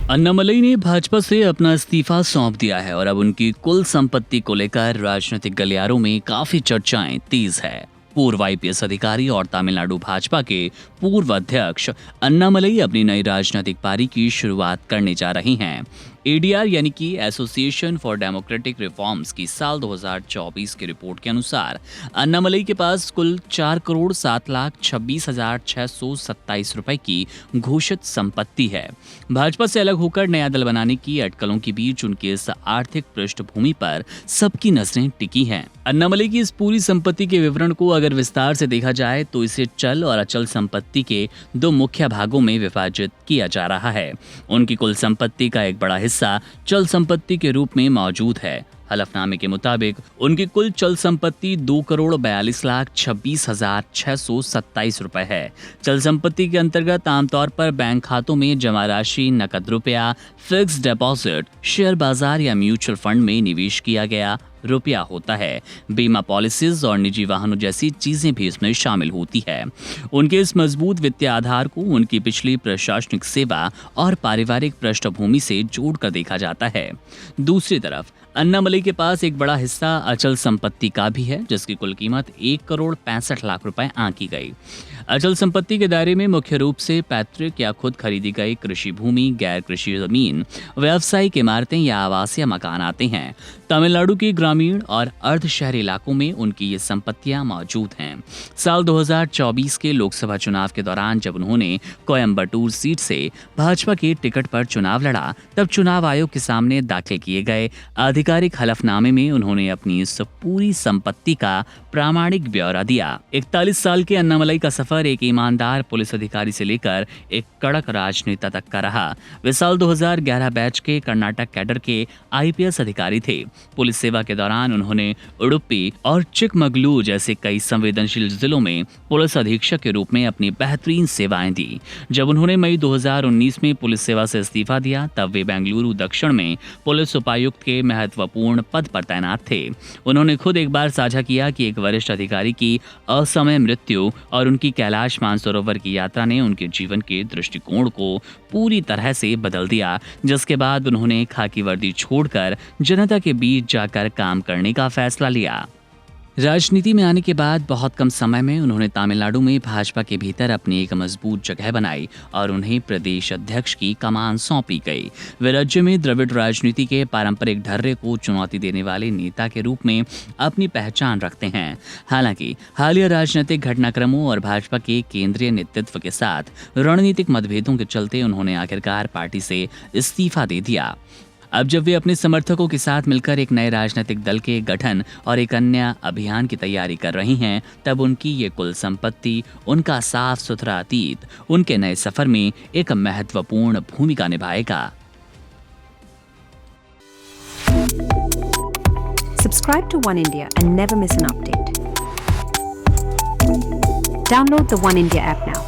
अन्नामलई ने भाजपा से अपना इस्तीफा सौंप दिया है और अब उनकी कुल संपत्ति को लेकर राजनीतिक गलियारों में काफी चर्चाएं तेज है। पूर्व आईपीएस अधिकारी और तमिलनाडु भाजपा के पूर्व अध्यक्ष अन्नामलई अपनी नई राजनीतिक पारी की शुरुआत करने जा रही हैं। एडीआर यानी कि एसोसिएशन फॉर डेमोक्रेटिक रिफॉर्म्स की साल 2024 की रिपोर्ट के अनुसार अन्नामलई के पास कुल 4,07,26,627 रुपए की घोषित संपत्ति है। भाजपा से अलग होकर नया दल बनाने की अटकलों के बीच उनकी इस आर्थिक पृष्ठभूमि पर सबकी नजरें टिकी हैं। अन्नामलई की इस पूरी संपत्ति के विवरण को अगर विस्तार से देखा जाए तो इसे चल और अचल संपत्ति के दो मुख्य भागों में विभाजित किया जा रहा है। उनकी कुल संपत्ति का एक बड़ा हिस्सा चल संपत्ति के रूप में मौजूद है। हलफनामे के मुताबिक उनकी कुल चल संपत्ति 2,42,26,627 रुपए है। चल संपत्ति के अंतर्गत आमतौर पर बैंक खातों में जमा राशि, नकद रुपया, फिक्स डिपॉजिट, शेयर बाजार या म्यूचुअल फंड में निवेश किया गया रुपया होता है। बीमा पॉलिसीज और निजी वाहनों जैसी चीजें भी इसमें शामिल होती है। उनके इस मजबूत वित्तीय आधार को उनकी पिछली प्रशासनिक सेवा और पारिवारिक पृष्ठभूमि से जोड़कर देखा जाता है। दूसरी तरफ अन्नामलई के पास एक बड़ा हिस्सा अचल संपत्ति का भी है, जिसकी कुल कीमत 1,65,00,000 रुपए आंकी गई। अचल संपत्ति के दायरे में मुख्य रूप से पैतृक या खुद खरीदी गई कृषि भूमि, गैर कृषि जमीन, व्यावसायिक इमारतें या आवासीय मकान आते हैं। तमिलनाडु के ग्रामीण और अर्ध शहरी इलाकों में उनकी ये संपत्तियां मौजूद हैं। साल 2024 के लोकसभा चुनाव के दौरान जब उन्होंने कोयम्बटूर सीट से भाजपा के टिकट पर चुनाव लड़ा, तब चुनाव आयोग के सामने दाखिल किए गए आधिकारिक हलफनामे में उन्होंने अपनी इस पूरी संपत्ति का प्रामाणिक ब्यौरा दिया। 41 साल के अन्नामलई का सफर एक ईमानदार पुलिस अधिकारी से लेकर एक कड़क राजनेता तक का रहा। वे साल 2011 बैच के कर्नाटक कैडर के आईपीएस अधिकारी थे। पुलिस सेवा के दौरान उन्होंने उडुपी और चिकमगलूर जैसे कई संवेदनशील जिलों में पुलिस अधीक्षक के रूप में अपनी बेहतरीन सेवाएं दी। जब उन्होंने मई 2019 में पुलिस सेवा से इस्तीफा दिया, तब वे बेंगलुरु दक्षिण में पुलिस उपायुक्त के महत्वपूर्ण पद पर तैनात थे। उन्होंने खुद एक बार साझा किया कि एक वरिष्ठ अधिकारी की असमय मृत्यु और उनकी कैलाश मानसरोवर की यात्रा ने उनके जीवन के दृष्टिकोण को पूरी तरह से बदल दिया, जिसके बाद उन्होंने खाकी वर्दी छोड़कर जनता के बीच जाकर काम करने का फैसला लिया। राजनीति में आने के बाद बहुत कम समय में उन्होंने तमिलनाडु में भाजपा के भीतर अपनी एक मजबूत जगह बनाई और उन्हें प्रदेश अध्यक्ष की कमान सौंपी गई। वे राज्य में द्रविड़ राजनीति के पारंपरिक ढर्रे को चुनौती देने वाले नेता के रूप में अपनी पहचान रखते हैं। हालांकि हालिया राजनीतिक घटनाक्रमों और भाजपा के केंद्रीय नेतृत्व के साथ रणनीतिक मतभेदों के चलते उन्होंने आखिरकार पार्टी से इस्तीफा दे दिया। अब जब वे अपने समर्थकों के साथ मिलकर एक नए राजनीतिक दल के गठन और एक अन्य अभियान की तैयारी कर रही हैं, तब उनकी ये कुल संपत्ति, उनका साफ सुथरा अतीत उनके नए सफर में एक महत्वपूर्ण भूमिका निभाएगा। Subscribe to One India and never miss an update. Download the One India app now.